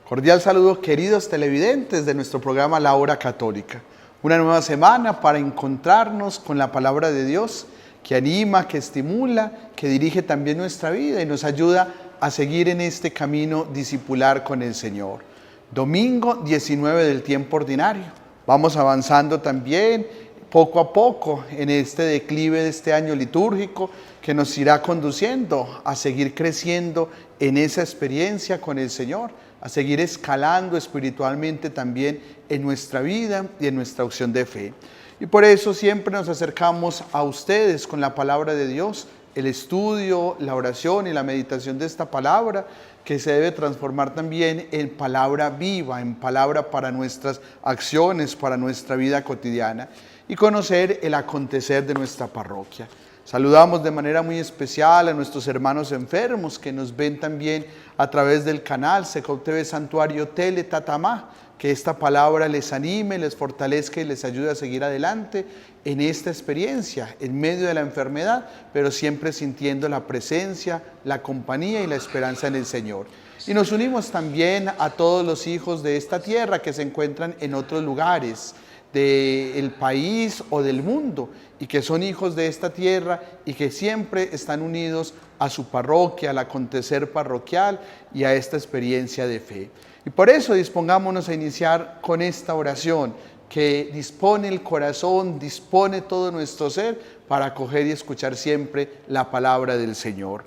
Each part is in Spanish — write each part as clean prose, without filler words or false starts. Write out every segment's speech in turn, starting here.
Cordial saludo, queridos televidentes de nuestro programa La Hora Católica. Una nueva semana para encontrarnos con la palabra de Dios que anima, que estimula, que dirige también nuestra vida y nos ayuda a seguir en este camino discipular con el Señor. Domingo 19 del tiempo ordinario. Vamos avanzando también poco a poco en este declive de este año litúrgico que nos irá conduciendo a seguir creciendo en esa experiencia con el Señor, a seguir escalando espiritualmente también en nuestra vida y en nuestra opción de fe. Y por eso siempre nos acercamos a ustedes con la palabra de Dios, el estudio, la oración y la meditación de esta palabra, que se debe transformar también en palabra viva, en palabra para nuestras acciones, para nuestra vida cotidiana, y conocer el acontecer de nuestra parroquia. Saludamos de manera muy especial a nuestros hermanos enfermos que nos ven también a través del canal Secop TV Santuario Tele Tatamá. Que esta palabra les anime, les fortalezca y les ayude a seguir adelante en esta experiencia, en medio de la enfermedad, pero siempre sintiendo la presencia, la compañía y la esperanza en el Señor. Y nos unimos también a todos los hijos de esta tierra que se encuentran en otros lugares del país o del mundo y que son hijos de esta tierra y que siempre están unidos a su parroquia, al acontecer parroquial y a esta experiencia de fe. Y por eso dispongámonos a iniciar con esta oración que dispone el corazón, dispone todo nuestro ser para acoger y escuchar siempre la palabra del Señor.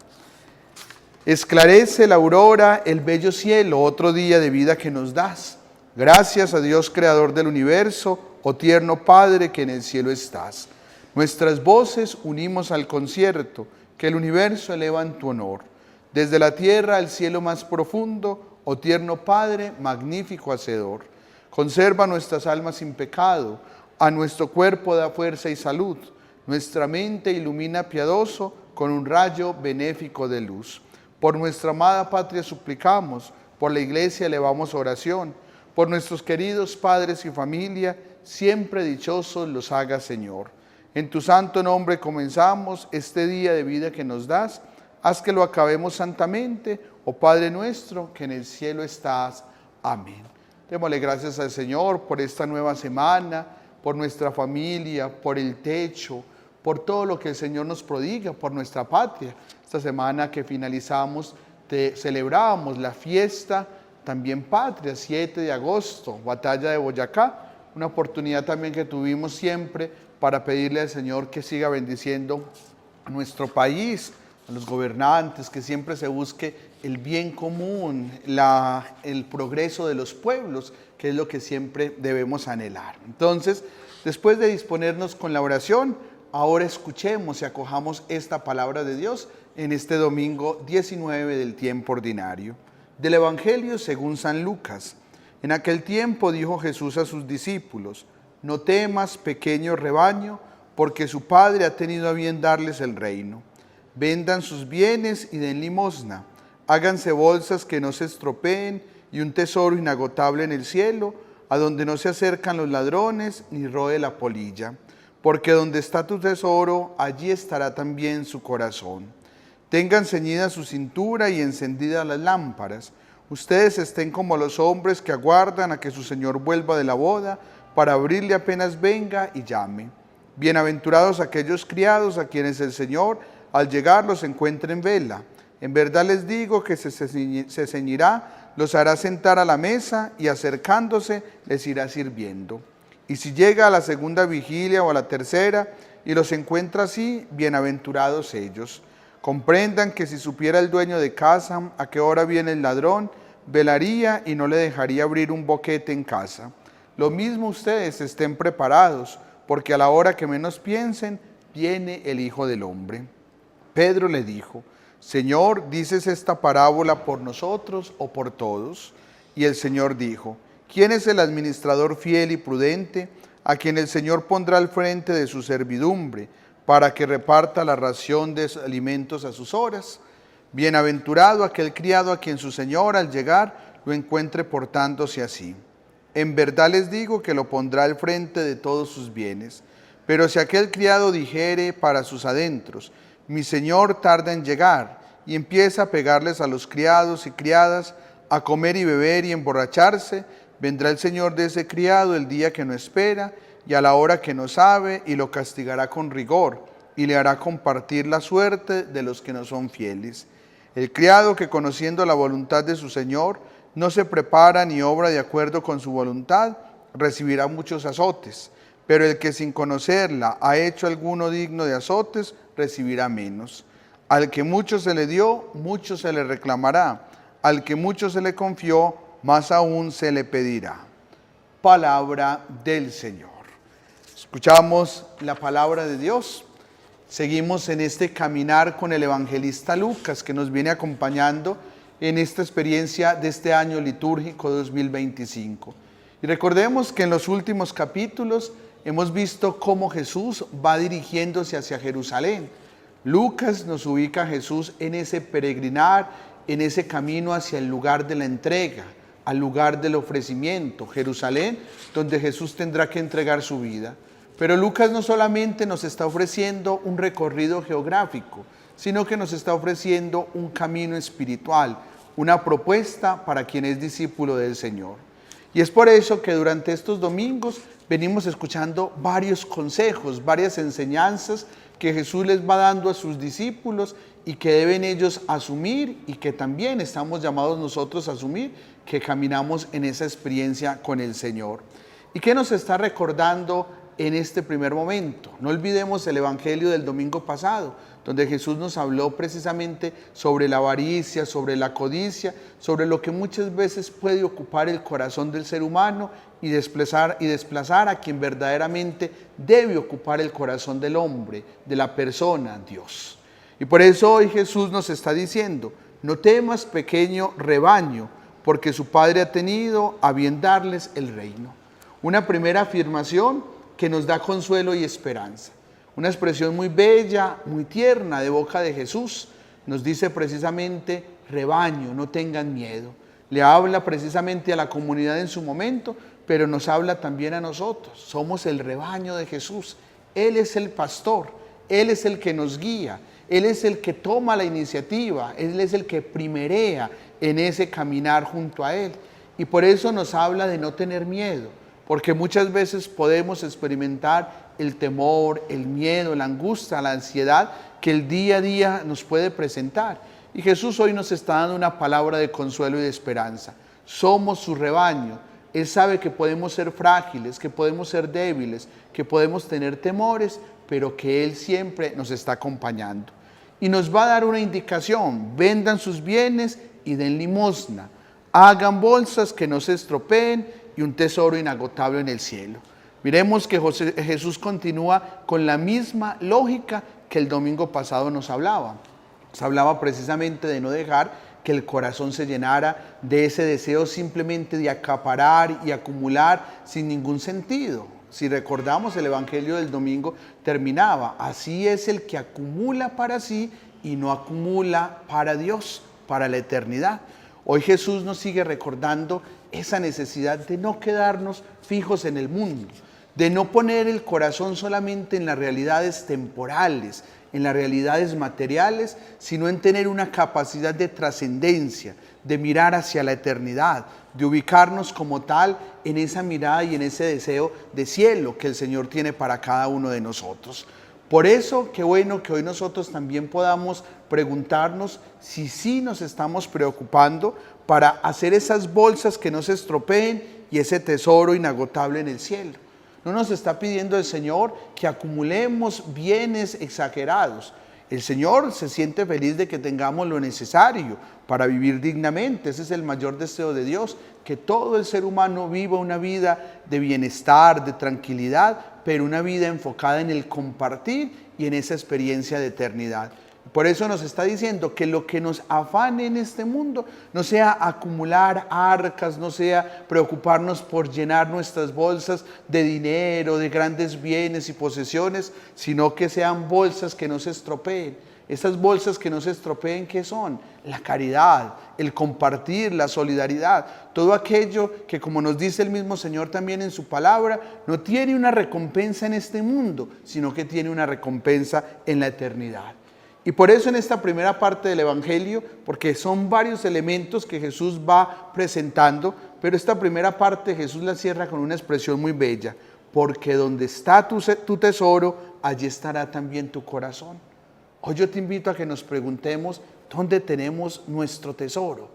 Esclarece la aurora, el bello cielo, otro día de vida que nos das. Gracias a Dios creador del universo, oh tierno Padre que en el cielo estás. Nuestras voces unimos al concierto que el universo eleva en tu honor. Desde la tierra al cielo más profundo, oh tierno Padre, magnífico Hacedor. Conserva nuestras almas sin pecado, a nuestro cuerpo da fuerza y salud, nuestra mente ilumina piadoso con un rayo benéfico de luz. Por nuestra amada patria suplicamos, por la iglesia elevamos oración, por nuestros queridos padres y familia, siempre dichosos los haga Señor. En tu santo nombre comenzamos este día de vida que nos das, haz que lo acabemos santamente, oh Padre nuestro, que en el cielo estás. Amén. Démosle gracias al Señor por esta nueva semana, por nuestra familia, por el techo, por todo lo que el Señor nos prodiga, por nuestra patria. Esta semana que finalizamos, celebrábamos la fiesta también patria, 7 de agosto, Batalla de Boyacá, una oportunidad también que tuvimos siempre para pedirle al Señor que siga bendiciendo a nuestro país, a los gobernantes, que siempre se busque el bien común, el progreso de los pueblos, que es lo que siempre debemos anhelar. Entonces, después de disponernos con la oración, ahora escuchemos y acojamos esta palabra de Dios en este domingo 19 del tiempo ordinario. Del Evangelio según San Lucas. En aquel tiempo dijo Jesús a sus discípulos: no temas, pequeño rebaño, porque su Padre ha tenido a bien darles el reino. Vendan sus bienes y den limosna. Háganse bolsas que no se estropeen y un tesoro inagotable en el cielo, a donde no se acercan los ladrones ni roe la polilla. Porque donde está tu tesoro, allí estará también su corazón. Tengan ceñida su cintura y encendidas las lámparas. Ustedes estén como los hombres que aguardan a que su Señor vuelva de la boda, para abrirle apenas venga y llame. Bienaventurados aquellos criados a quienes el Señor, al llegar, los encuentre en vela. En verdad les digo que se ceñirá, los hará sentar a la mesa y acercándose les irá sirviendo. Y si llega a la segunda vigilia o a la tercera y los encuentra así, bienaventurados ellos. Comprendan que si supiera el dueño de casa a qué hora viene el ladrón, velaría y no le dejaría abrir un boquete en casa. Lo mismo ustedes estén preparados, porque a la hora que menos piensen, viene el Hijo del Hombre. Pedro le dijo: Señor, ¿dices esta parábola por nosotros o por todos? Y el Señor dijo: ¿quién es el administrador fiel y prudente, a quien el Señor pondrá al frente de su servidumbre, para que reparta la ración de alimentos a sus horas? Bienaventurado aquel criado a quien su señor al llegar lo encuentre portándose así. En verdad les digo que lo pondrá al frente de todos sus bienes. Pero si aquel criado dijere para sus adentros: mi señor tarda en llegar, y empieza a pegarles a los criados y criadas, a comer y beber y emborracharse, vendrá el Señor de ese criado el día que no espera y a la hora que no sabe, y lo castigará con rigor, y le hará compartir la suerte de los que no son fieles. El criado que, conociendo la voluntad de su Señor, no se prepara ni obra de acuerdo con su voluntad, recibirá muchos azotes, pero el que sin conocerla ha hecho alguno digno de azotes, recibirá menos. Al que mucho se le dio, mucho se le reclamará. Al que mucho se le confió, más aún se le pedirá. Palabra del Señor. Escuchamos la palabra de Dios. Seguimos en este caminar con el evangelista Lucas, que nos viene acompañando en esta experiencia de este año litúrgico 2025. Y recordemos que en los últimos capítulos hemos visto cómo Jesús va dirigiéndose hacia Jerusalén. Lucas nos ubica a Jesús en ese peregrinar, en ese camino hacia el lugar de la entrega, al lugar del ofrecimiento, Jerusalén, donde Jesús tendrá que entregar su vida. Pero Lucas no solamente nos está ofreciendo un recorrido geográfico, sino que nos está ofreciendo un camino espiritual, una propuesta para quien es discípulo del Señor. Y es por eso que durante estos domingos venimos escuchando varios consejos, varias enseñanzas que Jesús les va dando a sus discípulos y que deben ellos asumir, y que también estamos llamados nosotros a asumir, que caminamos en esa experiencia con el Señor. ¿Y qué nos está recordando en este primer momento? No olvidemos el evangelio del domingo pasado, donde Jesús nos habló precisamente sobre la avaricia, sobre la codicia, sobre lo que muchas veces puede ocupar el corazón del ser humano y desplazar a quien verdaderamente debe ocupar el corazón del hombre, de la persona, Dios. Y por eso hoy Jesús nos está diciendo: no temas, pequeño rebaño, porque su Padre ha tenido a bien darles el reino. Una primera afirmación que nos da consuelo y esperanza. Una expresión muy bella, muy tierna de boca de Jesús. Nos dice precisamente: rebaño, no tengan miedo. Le habla precisamente a la comunidad en su momento, pero nos habla también a nosotros. Somos el rebaño de Jesús. Él es el pastor, Él es el que nos guía, Él es el que toma la iniciativa, Él es el que primerea en ese caminar junto a Él. Y por eso nos habla de no tener miedo, porque muchas veces podemos experimentar el temor, el miedo, la angustia, la ansiedad que el día a día nos puede presentar. Y Jesús hoy nos está dando una palabra de consuelo y de esperanza. Somos su rebaño. Él sabe que podemos ser frágiles, que podemos ser débiles, que podemos tener temores, pero que Él siempre nos está acompañando. Y nos va a dar una indicación: vendan sus bienes y den limosna. Hagan bolsas que no se estropeen y un tesoro inagotable en el cielo. Miremos que Jesús continúa con la misma lógica que el domingo pasado nos hablaba. Nos hablaba precisamente de no dejar que el corazón se llenara de ese deseo simplemente de acaparar y acumular sin ningún sentido. Si recordamos, el evangelio del domingo terminaba: así es el que acumula para sí y no acumula para Dios, para la eternidad. Hoy Jesús nos sigue recordando esa necesidad de no quedarnos fijos en el mundo, de no poner el corazón solamente en las realidades temporales, en las realidades materiales, sino en tener una capacidad de trascendencia, de mirar hacia la eternidad, de ubicarnos como tal en esa mirada y en ese deseo de cielo que el Señor tiene para cada uno de nosotros. Por eso, qué bueno que hoy nosotros también podamos preguntarnos si sí nos estamos preocupando para hacer esas bolsas que no se estropeen y ese tesoro inagotable en el cielo. No nos está pidiendo el Señor que acumulemos bienes exagerados. El Señor se siente feliz de que tengamos lo necesario para vivir dignamente. Ese es el mayor deseo de Dios, que todo el ser humano viva una vida de bienestar, de tranquilidad, pero una vida enfocada en el compartir y en esa experiencia de eternidad. Por eso nos está diciendo que lo que nos afane en este mundo no sea acumular arcas, no sea preocuparnos por llenar nuestras bolsas de dinero, de grandes bienes y posesiones, sino que sean bolsas que no se estropeen. Esas bolsas que no se estropeen, ¿qué son? La caridad, el compartir, la solidaridad, todo aquello que, como nos dice el mismo Señor también en su palabra, no tiene una recompensa en este mundo, sino que tiene una recompensa en la eternidad. Y por eso en esta primera parte del Evangelio, porque son varios elementos que Jesús va presentando, pero esta primera parte Jesús la cierra con una expresión muy bella, porque donde está tu tesoro, allí estará también tu corazón. Hoy yo te invito a que nos preguntemos, ¿dónde tenemos nuestro tesoro?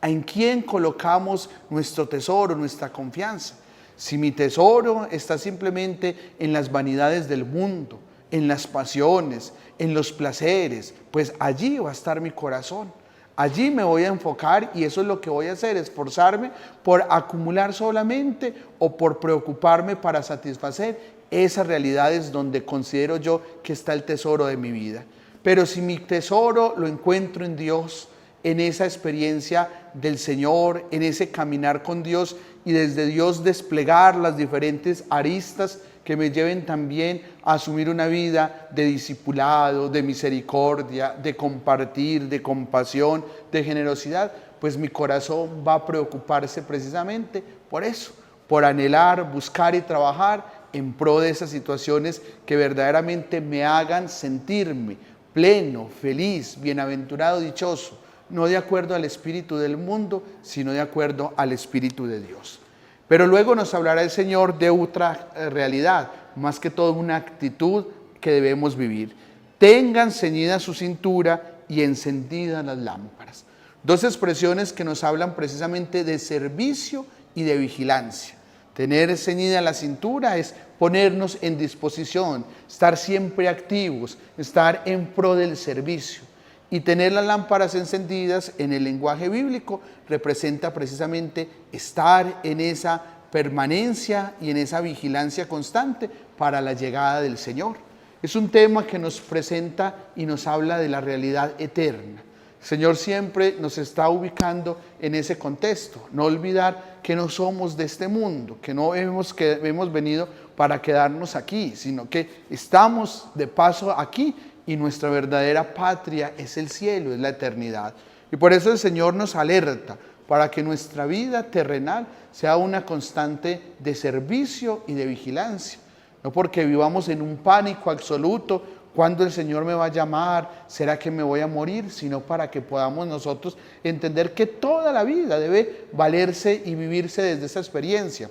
¿En quién colocamos nuestro tesoro, nuestra confianza? Si mi tesoro está simplemente en las vanidades del mundo, en las pasiones, en los placeres, pues allí va a estar mi corazón. Allí me voy a enfocar y eso es lo que voy a hacer, esforzarme por acumular solamente o por preocuparme para satisfacer esas realidades donde considero yo que está el tesoro de mi vida. Pero si mi tesoro lo encuentro en Dios, en esa experiencia del Señor, en ese caminar con Dios y desde Dios desplegar las diferentes aristas que me lleven también a asumir una vida de discipulado, de misericordia, de compartir, de compasión, de generosidad, pues mi corazón va a preocuparse precisamente por eso, por anhelar, buscar y trabajar en pro de esas situaciones que verdaderamente me hagan sentirme pleno, feliz, bienaventurado, dichoso, no de acuerdo al espíritu del mundo, sino de acuerdo al espíritu de Dios. Pero luego nos hablará el Señor de otra realidad, más que todo una actitud que debemos vivir. Tengan ceñida su cintura y encendidas las lámparas. Dos expresiones que nos hablan precisamente de servicio y de vigilancia. Tener ceñida la cintura es ponernos en disposición, estar siempre activos, estar en pro del servicio. Y tener las lámparas encendidas en el lenguaje bíblico representa precisamente estar en esa permanencia y en esa vigilancia constante para la llegada del Señor. Es un tema que nos presenta y nos habla de la realidad eterna. El Señor siempre nos está ubicando en ese contexto. No olvidar que no somos de este mundo, que no hemos venido para quedarnos aquí, sino que estamos de paso aquí y nuestra verdadera patria es el cielo, es la eternidad. Y por eso el Señor nos alerta para que nuestra vida terrenal sea una constante de servicio y de vigilancia. No porque vivamos en un pánico absoluto, ¿cuándo el Señor me va a llamar? ¿Será que me voy a morir? Sino para que podamos nosotros entender que toda la vida debe valerse y vivirse desde esa experiencia.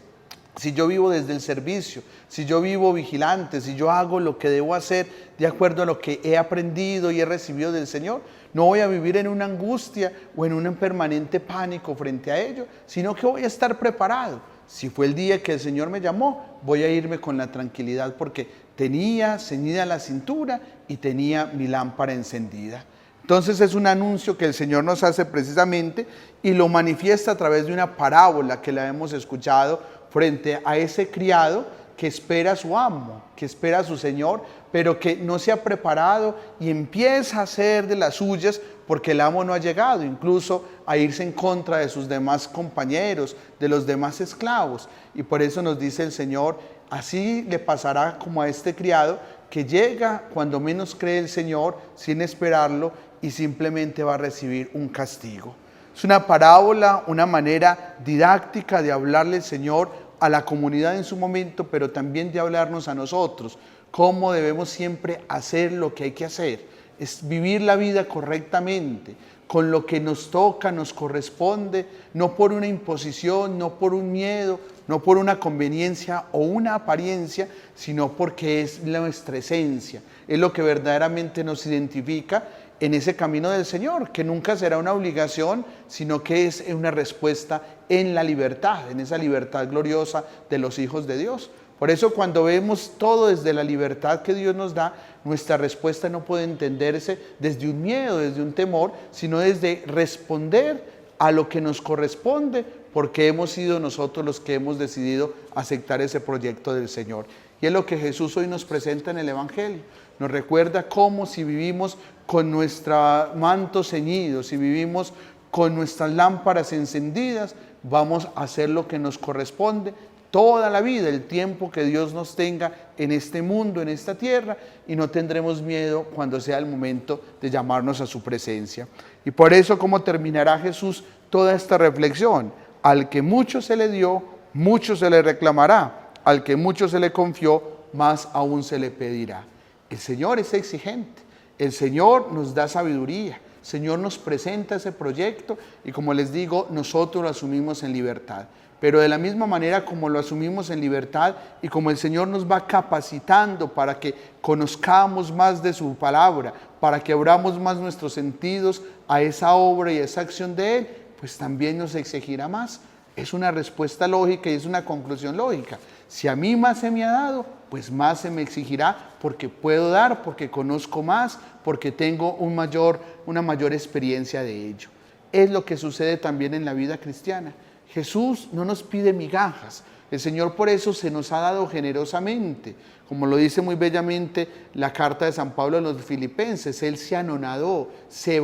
Si yo vivo desde el servicio, si yo vivo vigilante, si yo hago lo que debo hacer de acuerdo a lo que he aprendido y he recibido del Señor, no voy a vivir en una angustia o en un permanente pánico frente a ello, sino que voy a estar preparado. Si fue el día que el Señor me llamó, voy a irme con la tranquilidad porque tenía ceñida la cintura y tenía mi lámpara encendida. Entonces es un anuncio que el Señor nos hace precisamente y lo manifiesta a través de una parábola que la hemos escuchado frente a ese criado que espera a su amo, que espera a su Señor, pero que no se ha preparado y empieza a hacer de las suyas porque el amo no ha llegado, incluso a irse en contra de sus demás compañeros, de los demás esclavos. Y por eso nos dice el Señor, así le pasará como a este criado que llega cuando menos cree el Señor sin esperarlo y simplemente va a recibir un castigo. Es una parábola, una manera didáctica de hablarle el Señor a la comunidad en su momento, pero también de hablarnos a nosotros, cómo debemos siempre hacer lo que hay que hacer, es vivir la vida correctamente, con lo que nos toca, nos corresponde, no por una imposición, no por un miedo, no por una conveniencia o una apariencia, sino porque es nuestra esencia, es lo que verdaderamente nos identifica en ese camino del Señor, que nunca será una obligación, sino que es una respuesta en la libertad, en esa libertad gloriosa de los hijos de Dios. Por eso cuando vemos todo desde la libertad que Dios nos da, nuestra respuesta no puede entenderse desde un miedo, desde un temor, sino desde responder a lo que nos corresponde, porque hemos sido nosotros los que hemos decidido aceptar ese proyecto del Señor. Y es lo que Jesús hoy nos presenta en el Evangelio. Nos recuerda cómo si vivimos con nuestro manto ceñido, si vivimos con nuestras lámparas encendidas, vamos a hacer lo que nos corresponde toda la vida, el tiempo que Dios nos tenga en este mundo, en esta tierra, y no tendremos miedo cuando sea el momento de llamarnos a su presencia. Y por eso, ¿cómo terminará Jesús toda esta reflexión? Al que mucho se le dio, mucho se le reclamará. Al que mucho se le confió, más aún se le pedirá. El Señor es exigente. El Señor nos da sabiduría, el Señor nos presenta ese proyecto y como les digo, nosotros lo asumimos en libertad. Pero de la misma manera como lo asumimos en libertad y como el Señor nos va capacitando para que conozcamos más de su palabra, para que abramos más nuestros sentidos a esa obra y a esa acción de Él, pues también nos exigirá más. Es una respuesta lógica y es una conclusión lógica. Si a mí más se me ha dado, pues más se me exigirá porque puedo dar, porque conozco más, porque tengo una mayor experiencia de ello. Es lo que sucede también en la vida cristiana. Jesús no nos pide migajas. El Señor por eso se nos ha dado generosamente. Como lo dice muy bellamente la carta de San Pablo a los Filipenses, Él se anonadó, se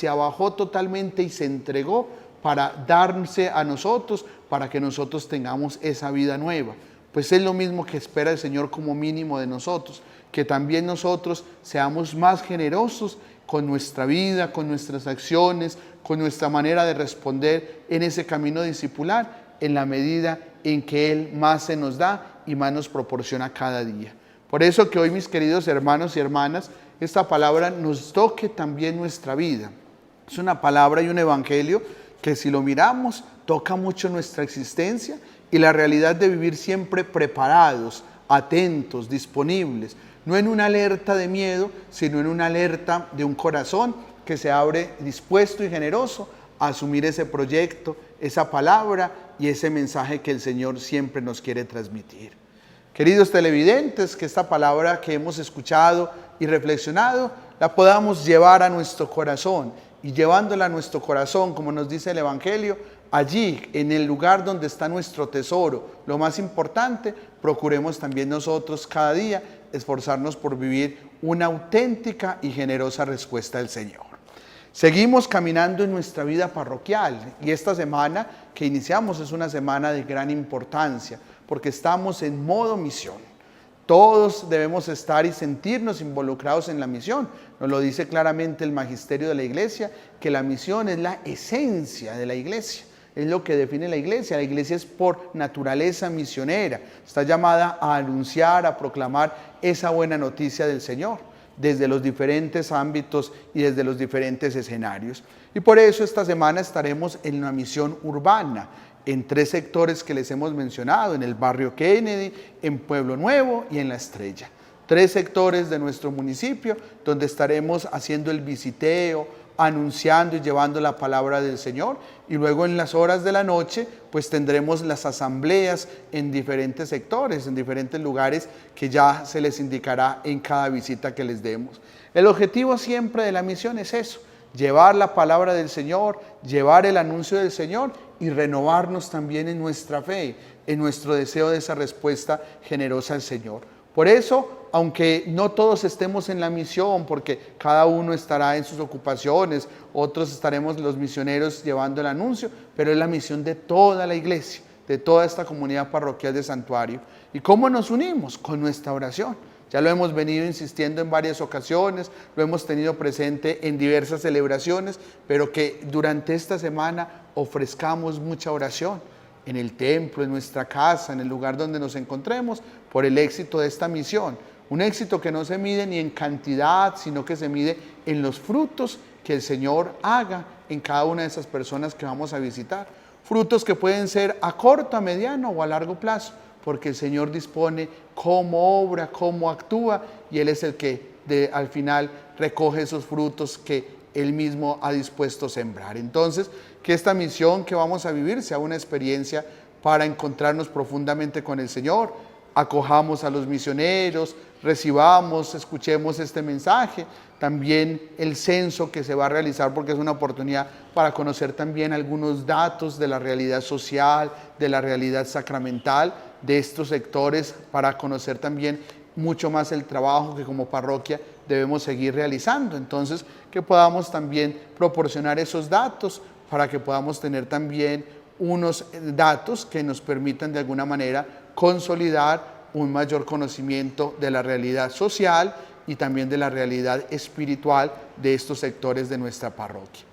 abajó totalmente y se entregó para darse a nosotros, para que nosotros tengamos esa vida nueva. Pues es lo mismo que espera el Señor como mínimo de nosotros, que también nosotros seamos más generosos con nuestra vida, con nuestras acciones, con nuestra manera de responder en ese camino discipular, en la medida en que Él más se nos da y más nos proporciona cada día. Por eso que hoy, mis queridos hermanos y hermanas, esta palabra nos toque también nuestra vida. Es una palabra y un evangelio que si lo miramos, toca mucho nuestra existencia y la realidad de vivir siempre preparados, atentos, disponibles, no en una alerta de miedo, sino en una alerta de un corazón que se abre dispuesto y generoso a asumir ese proyecto, esa palabra y ese mensaje que el Señor siempre nos quiere transmitir. Queridos televidentes, que esta palabra que hemos escuchado y reflexionado la podamos llevar a nuestro corazón y llevándola a nuestro corazón, como nos dice el Evangelio, allí, en el lugar donde está nuestro tesoro, lo más importante, procuremos también nosotros cada día esforzarnos por vivir una auténtica y generosa respuesta del Señor. Seguimos caminando en nuestra vida parroquial y esta semana que iniciamos es una semana de gran importancia porque estamos en modo misión. Todos debemos estar y sentirnos involucrados en la misión. Nos lo dice claramente el magisterio de la Iglesia, que la misión es la esencia de la Iglesia. Es lo que define la Iglesia. La Iglesia es por naturaleza misionera. Está llamada a anunciar, a proclamar esa buena noticia del Señor desde los diferentes ámbitos y desde los diferentes escenarios. Y por eso esta semana estaremos en una misión urbana, en 3 sectores que les hemos mencionado, en el barrio Kennedy, en Pueblo Nuevo y en La Estrella. 3 sectores de nuestro municipio donde estaremos haciendo el visiteo, anunciando y llevando la palabra del Señor, y luego en las horas de la noche pues tendremos las asambleas en diferentes sectores, en diferentes lugares que ya se les indicará en cada visita que les demos. El objetivo siempre de la misión es eso, llevar la palabra del Señor, llevar el anuncio del Señor y renovarnos también en nuestra fe, en nuestro deseo de esa respuesta generosa al Señor. Por eso, aunque no todos estemos en la misión, porque cada uno estará en sus ocupaciones, otros estaremos los misioneros llevando el anuncio, pero es la misión de toda la iglesia, de toda esta comunidad parroquial de Santuario. ¿Y cómo nos unimos? Con nuestra oración. Ya lo hemos venido insistiendo en varias ocasiones, lo hemos tenido presente en diversas celebraciones, pero que durante esta semana ofrezcamos mucha oración en el templo, en nuestra casa, en el lugar donde nos encontremos, por el éxito de esta misión. Un éxito que no se mide ni en cantidad, sino que se mide en los frutos que el Señor haga en cada una de esas personas que vamos a visitar. Frutos que pueden ser a corto, a mediano o a largo plazo, porque el Señor dispone cómo obra, cómo actúa, y Él es el que al final recoge esos frutos que Él mismo ha dispuesto a sembrar. Entonces, que esta misión que vamos a vivir sea una experiencia para encontrarnos profundamente con el Señor, acojamos a los misioneros, recibamos, escuchemos este mensaje, también el censo que se va a realizar porque es una oportunidad para conocer también algunos datos de la realidad social, de la realidad sacramental de estos sectores, para conocer también mucho más el trabajo que como parroquia debemos seguir realizando. Entonces, que podamos también proporcionar esos datos para que podamos tener también unos datos que nos permitan de alguna manera consolidar un mayor conocimiento de la realidad social y también de la realidad espiritual de estos sectores de nuestra parroquia.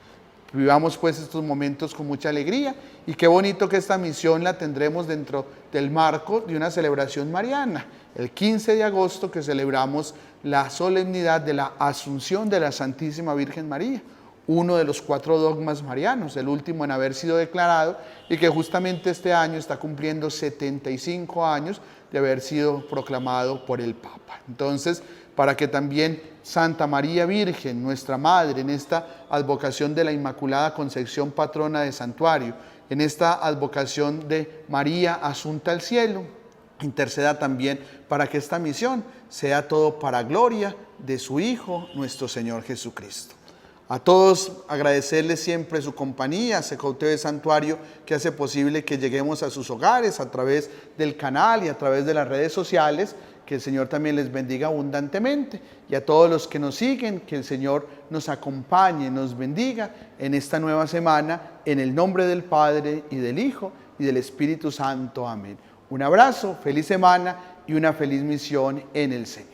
Vivamos pues estos momentos con mucha alegría y qué bonito que esta misión la tendremos dentro del marco de una celebración mariana. El 15 de agosto que celebramos la solemnidad de la Asunción de la Santísima Virgen María, uno de los 4 dogmas marianos, el último en haber sido declarado y que justamente este año está cumpliendo 75 años de haber sido proclamado por el Papa. Entonces, para que también Santa María Virgen, nuestra Madre, en esta advocación de la Inmaculada Concepción, patrona de Santuario, en esta advocación de María Asunta al Cielo, interceda también para que esta misión sea todo para gloria de su Hijo, nuestro Señor Jesucristo. A todos agradecerles siempre su compañía, Secou TV Santuario, que hace posible que lleguemos a sus hogares a través del canal y a través de las redes sociales. Que el Señor también les bendiga abundantemente, y a todos los que nos siguen, que el Señor nos acompañe, nos bendiga en esta nueva semana, en el nombre del Padre y del Hijo y del Espíritu Santo. Amén. Un abrazo, feliz semana y una feliz misión en el Señor.